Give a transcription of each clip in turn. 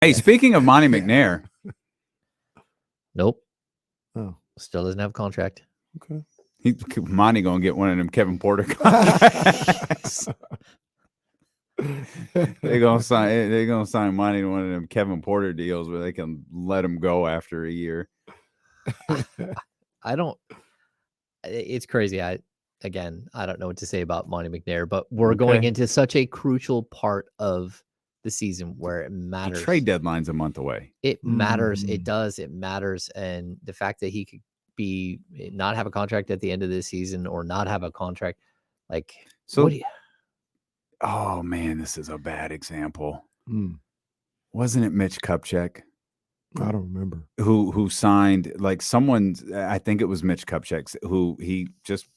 Hey, speaking of Monty McNair, Nope. Oh, Still doesn't have a contract. okay. Monty gonna get one of them Kevin Porter contracts. They're gonna sign Monty to one of them Kevin Porter deals where they can let him go after a year. I don't. It's crazy. I don't know what to say about Monty McNair, but we're going Okay. into such a crucial part of the season where it The matters. trade deadline's a month away. It matters. Mhm. It does. It matters. And the fact that he could not have a contract at the end of this season or not have a contract, like So, what do you, oh man, this is a bad example. Mm, Wasn't it Mitch Kupchak I don't remember. who signed like someone's? I think it was Mitch Kupchak who he just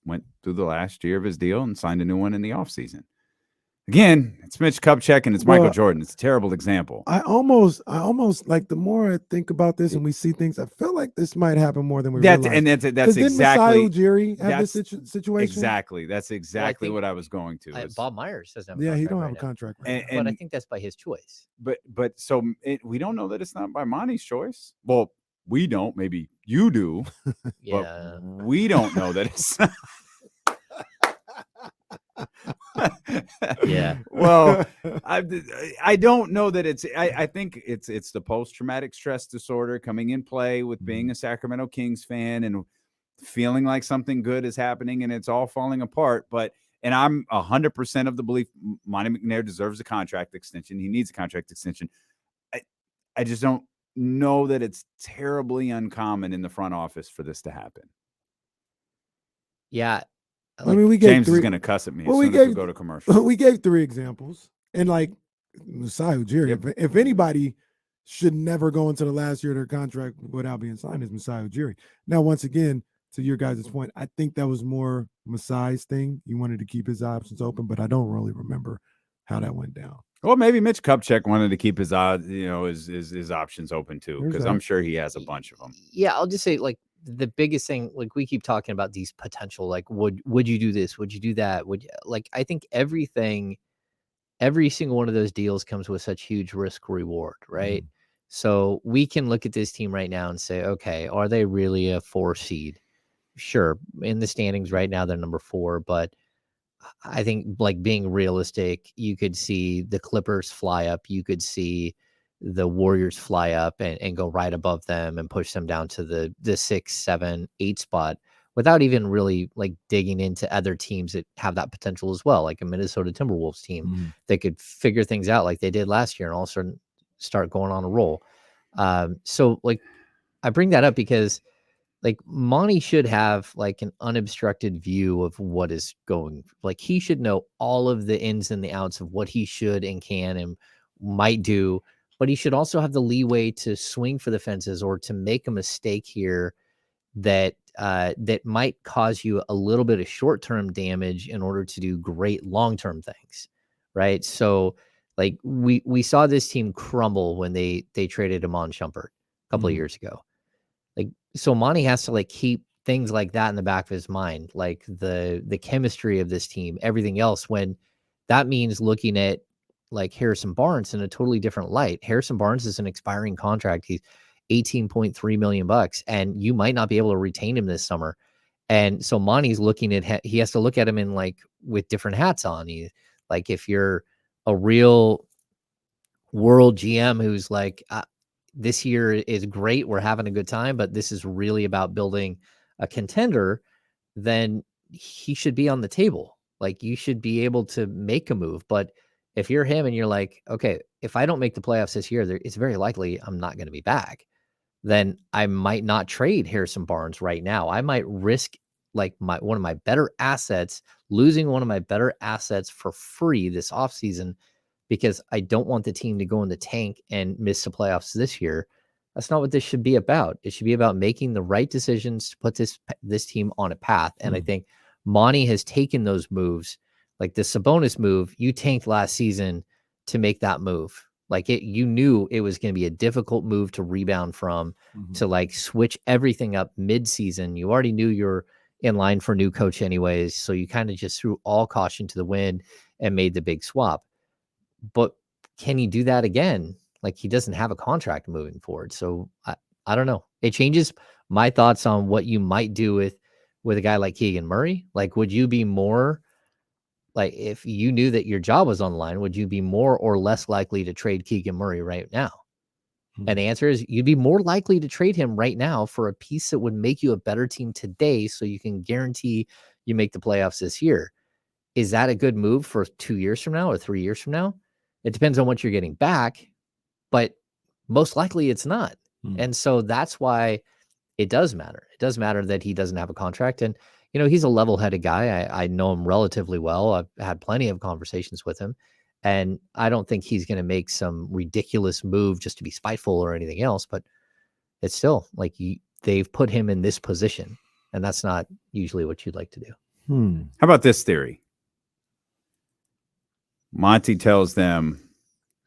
went through the last year of his deal and signed a new one in the offseason. Again, it's Mitch Kupchak and it's Michael Well, Jordan. It's a terrible example. I almost like the more I think about this and we see things, I feel like this might happen more than we realize. That's Because didn't exactly Masai Ujiri have this that's situation? exactly that's exactly think what I was going to. is- Bob Myers doesn't have a Yeah, contract he don't right have a now. contract right And- now. But I think that's by his choice. but so we don't know that it's not by Monty's choice. Well, we don't. Maybe you do, Yeah. but we don't know that it's. Yeah. Well, I don't know that it's. I think it's the post traumatic stress disorder coming in play with being a Sacramento Kings fan and feeling like something good is happening and it's all falling apart. And I'm 100% of the belief Monty McNair deserves a contract extension. He needs a contract extension. I just don't know that it's terribly uncommon in the front office for this to happen. Yeah. I mean, we gave James is three. going to cuss at me Well, as we soon as we gave- go to commercial. We gave 3 examples, and like Masai Ujiri, Yep. if anybody should never go into the last year of their contract without being signed, is Masai Ujiri. Now, once again, to your guys' point, I think that was more Masai's thing. He wanted to keep his options open, but I don't really remember how that went down. Well, maybe Mitch Kupchak wanted to keep his his options open too, There's because that. I'm sure he has a bunch of them. Yeah, I'll just say like the biggest thing, like we keep talking about these potential, like would you do this? Would you do that? I think every single one of those deals comes with such huge risk reward, right? Mhm. So we can look at this team right now and say, okay, are they really a 4 seed? Sure, in the standings right now they're number 4, but I think like being realistic, you could see the Clippers fly up, you could see the Warriors fly up and go right above them and push them down to the 6, 7, 8 spot without even really like digging into other teams that have that potential as well, like a Minnesota Timberwolves team Mhm. that could figure things out like they did last year and all of a sudden start going on a roll. So like I bring that up because like Monty should have like an unobstructed view of what is going. Like he should know all of the ins and the outs of what he should and can and might do, but he should also have the leeway to swing for the fences or to make a mistake here that might cause you a little bit of short-term damage in order to do great long-term things, right? So like we saw this team crumble when they traded Amon Shumpert a couple of Mhm. years ago. Like, so Monty has to like keep things like that in the back of his mind, like the chemistry of this team, everything else, when that means looking at like Harrison Barnes in a totally different light. Harrison Barnes is an expiring contract. He's 18.3 million bucks, and you might not be able to retain him this summer. And so Monty's looking at he has to look at him in like with different hats on. He like if you're a real world GM who's like, this year is great. We're having a good time, but this is really about building a contender. Then he should be on the table. Like you should be able to make a move. But if you're him and you're like, okay, if I don't make the playoffs this year, it's very likely I'm not going to be back. Then I might not trade Harrison Barnes right now. I might risk like one of my better assets, losing one of my better assets for free this offseason because I don't want the team to go in the tank and miss the playoffs this year. That's not what this should be about. It should be about making the right decisions to put this team on a path. And I think Monty has taken those moves, like the Sabonis move. You tanked last season to make that move. Like you knew it was going to be a difficult move to rebound from, to like switch everything up mid-season. You already knew you're in line for a new coach anyways, so you kind of just threw all caution to the wind and made the big swap. But can you do that again? like he doesn't have a contract moving forward. So I don't know. It changes my thoughts on what you might do with a guy like Keegan Murray. Like, would you be more like, if you knew that your job was on the line, would you be more or less likely to trade Keegan Murray right now? And the answer is you'd be more likely to trade him right now for a piece that would make you a better team today, so you can guarantee you make the playoffs this year. Is that a good move for 2 years from now or 3 years from now? It depends on what you're getting back, but most likely it's not. And so that's why it does matter. It does matter that he doesn't have a contract. And, he's a level-headed guy. I know him relatively well. I've had plenty of conversations with him. And I don't think he's going to make some ridiculous move just to be spiteful or anything else. But it's still like they've put him in this position. And that's not usually what you'd like to do. How about this theory? Monty tells them,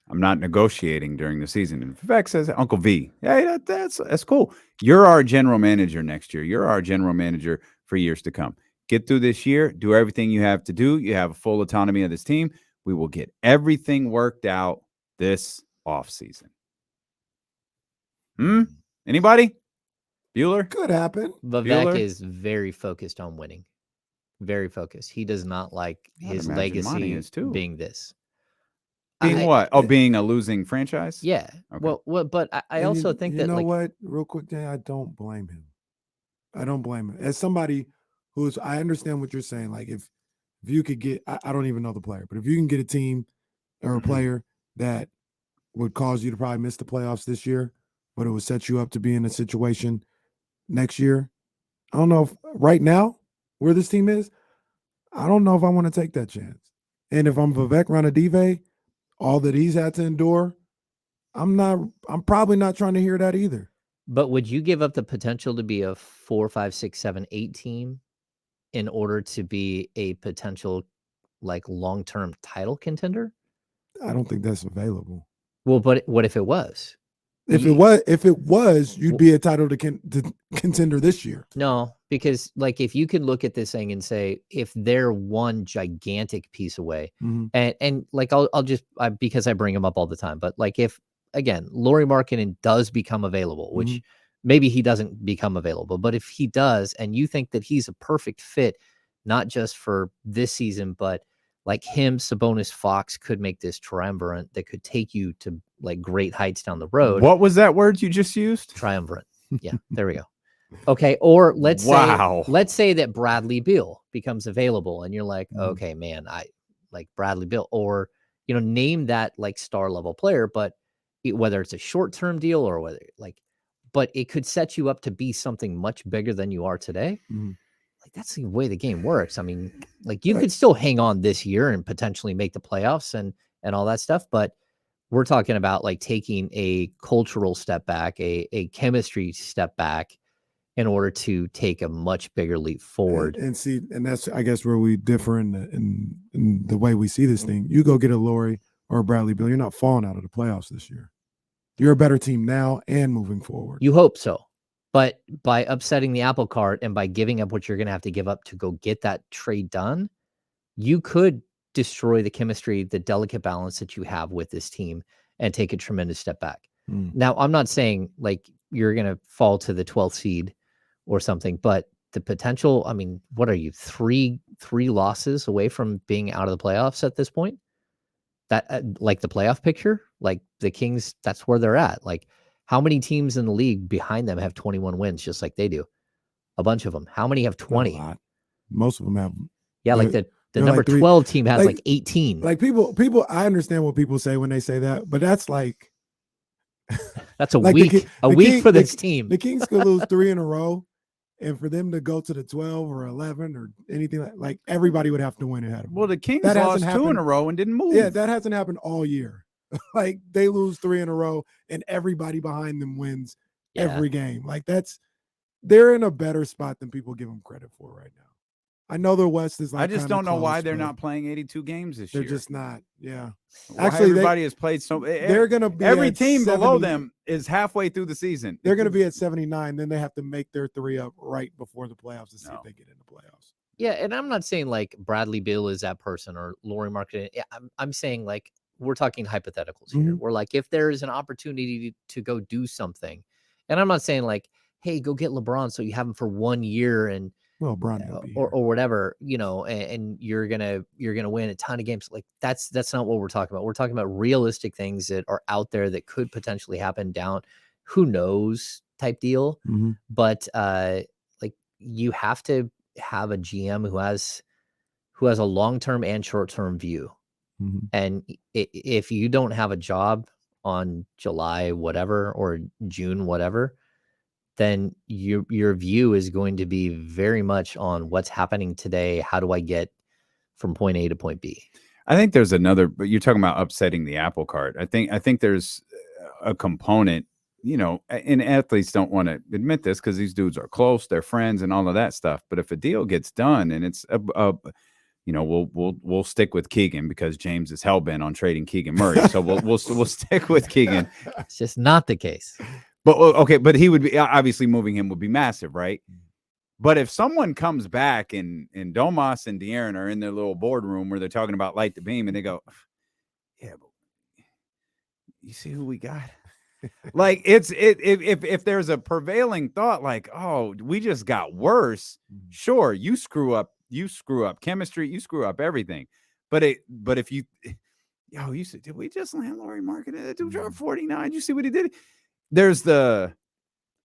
I'm not negotiating during the season. And Vivek says, Uncle V, hey, that's cool. You're our general manager next year. You're our general manager for years to come. Get through this year. Do everything you have to do. You have full autonomy of this team. We will get everything worked out this offseason. Anybody? Bueller? Could happen. Vivek is very focused on winning. Very focused. He does not like his legacy being this. Being what? Oh, being a losing franchise? Yeah. Okay. Well, but I also think that, what? Real quick, Dan, I don't blame him. I don't blame him. As somebody I understand what you're saying. Like, if you could get, I don't even know the player, but if you can get a team or a player that would cause you to probably miss the playoffs this year, but it would set you up to be in a situation next year. I don't know if right now where this team is, I don't know if I want to take that chance. And if I'm Vivek Ranadive, all that he's had to endure, I'm probably not trying to hear that either. But would you give up the potential to be a 4, 5, 6, 7, 8 team in order to be a potential like long-term title contender? I don't think that's available. Well, but what if it was? If it was, you'd be a title to contender this year. No, because like if you could look at this thing and say, if they're one gigantic piece away, and like I'll just because I bring him up all the time, but like if again Lauri Markkanen does become available, which maybe he doesn't become available, but if he does, and you think that he's a perfect fit, not just for this season, but like him, Sabonis, Fox could make this triumvirate that could take you to like great heights down the road. What was that word you just used? Triumvirate. Yeah, there we go. Okay, or let's say that Bradley Beal becomes available, and you're like, okay, man, I like Bradley Beal, or name that like star level player, but whether it's a short term deal or whether but it could set you up to be something much bigger than you are today. Like that's the way the game works. I mean, like you could still hang on this year and potentially make the playoffs and all that stuff, but we're talking about like taking a cultural step back, a chemistry step back in order to take a much bigger leap forward. And that's, I guess, where we differ in the way we see this thing. You go get a Lauri or a Bradley Beal, you're not falling out of the playoffs this year. You're a better team now and moving forward. You hope so. But by upsetting the apple cart and by giving up what you're going to have to give up to go get that trade done, you could destroy the chemistry, the delicate balance that you have with this team and take a tremendous step back. Now, I'm not saying like you're going to fall to the 12th seed or something, but the potential, I mean, what are you, three losses away from being out of the playoffs at this point? That like the playoff picture, like the Kings, that's where they're at. Like how many teams in the league behind them have 21 wins just like they do? A bunch of them. How many have 20? A lot. Most of them have. Yeah, like the number 12 team has like 18. Like people, I understand what people say when they say that, but that's like that's a week for this team. The Kings could lose 3 in a row, and for them to go to the 12 or 11 or anything like everybody would have to win ahead of them. Well, the Kings lost 2 in a row and didn't move. Yeah, that hasn't happened all year. Like they lose 3 in a row and everybody behind them wins every game. Like they're in a better spot than people give them credit for right now. I know the West is like, I just don't know why they're not playing 82 games this year. They're just not. Yeah. Actually, everybody has played so. They're going to be every team below them is halfway through the season. They're going to be at 79. Then they have to make their 3 up right before the playoffs to see if they get in the playoffs. Yeah, and I'm not saying like Bradley Beal is that person or Lauri Markkanen. I'm saying like we're talking hypotheticals here. We're like, if there is an opportunity to go do something, and I'm not saying like, hey, go get LeBron so you have him for 1 year and Well, Bron will be here. or whatever, and you're gonna win a ton of games. Like that's not what we're talking about. We're talking about realistic things that are out there that could potentially happen down, who knows type deal. But like you have to have a GM who has a long-term and short-term view. And if you don't have a job on July whatever or June whatever, then your view is going to be very much on what's happening today. How do I get from point A to point B? I think there's another, but you're talking about upsetting the apple cart. I think there's a component, and athletes don't want to admit this because these dudes are close, they're friends and all of that stuff. But if a deal gets done and it's we'll stick with Keegan because James is hell-bent on trading Keegan Murray. So we'll stick with Keegan. It's just not the case. But okay, but he would be obviously moving him would be massive, right? But if someone comes back and Domas and De'Aaron are in their little boardroom where they're talking about light the beam and they go, yeah, but you see who we got? Like if there's a prevailing thought like, oh, we just got worse. Sure, you screw up chemistry, you screw up everything. But if you said, did we just land Lauri Markkanen? That dude dropped 49. You see what he did? There's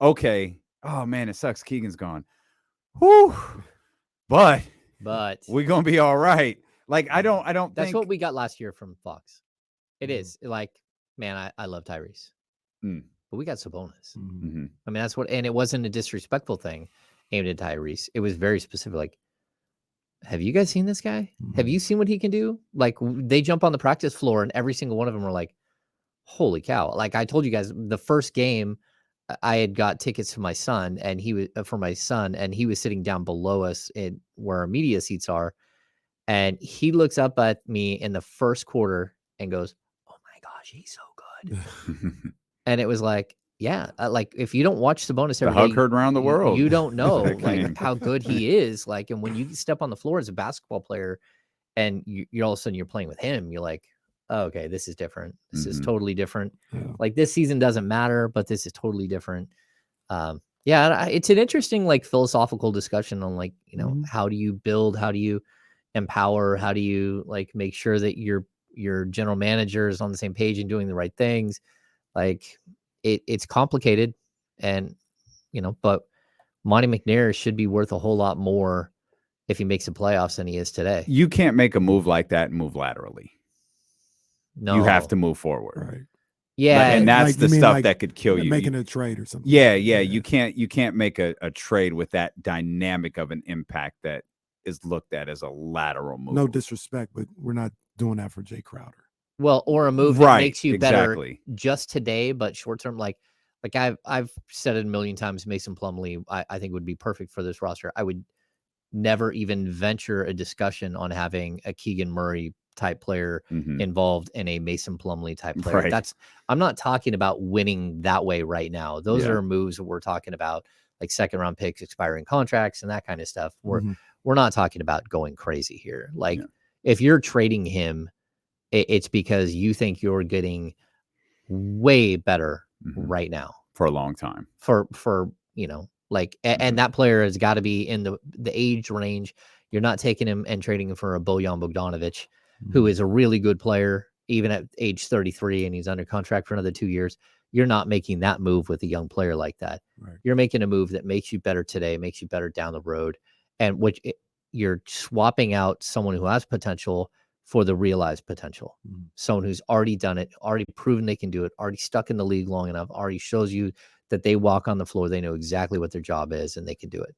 okay. Oh man, it sucks. Keegan's gone. Whew. But we're gonna be all right. Like I don't That's think what we got last year from Fox. It is like, man, I love Tyrese. But we got Sabonis. I mean, that's what, and it wasn't a disrespectful thing aimed at Tyrese. It was very specific. Like, have you guys seen this guy? Have you seen what he can do? Like, they jump on the practice floor and every single one of them were like, holy cow. Like I told you guys, the first game I had got tickets to my son and he was sitting down below us where our media seats are. And he looks up at me in the first quarter and goes, oh my gosh, he's so good. And it was like, yeah, like if you don't watch Sabonis every the hug day, heard around the world. You don't know like how good he is. Like, and when you step on the floor as a basketball player and you're all of a sudden you're playing with him, you're like, oh, okay, this is different. This is totally different. Like this season doesn't matter, but this is totally different. Yeah, it's an interesting like philosophical discussion on like, how do you build, how do you empower, how do you like make sure that your general manager is on the same page and doing the right things. Like it's complicated and, but Monty McNair should be worth a whole lot more if he makes the playoffs than he is today. You can't make a move like that and move laterally. No, you have to move forward. Right. Yeah. And that's the stuff that could kill you. Making a trade or something. Yeah. You can't make a trade with that dynamic of an impact that is looked at as a lateral move. No disrespect, but we're not doing that for Jay Crowder. Well, or a move that makes you better just today, but short term, like I've said it a million times, Mason Plumlee, I think would be perfect for this roster. I would never even venture a discussion on having a Keegan Murray type player involved in a Mason Plumlee type player. Right. I'm not talking about winning that way right now. Those are moves that we're talking about, like second round picks, expiring contracts, and that kind of stuff. We're not talking about going crazy here. Like if you're trading him, it's because you think you're getting way better right now for a long time. For like, and that player has got to be in the age range. You're not taking him and trading him for a Bojan Bogdanovic, who is a really good player, even at age 33, and he's under contract for another 2 years. You're not making that move with a young player like that. Right. You're making a move that makes you better today, makes you better down the road, and you're swapping out someone who has potential for the realized potential. Someone who's already done it, already proven they can do it, already stuck in the league long enough, already shows you that they walk on the floor, they know exactly what their job is, and they can do it.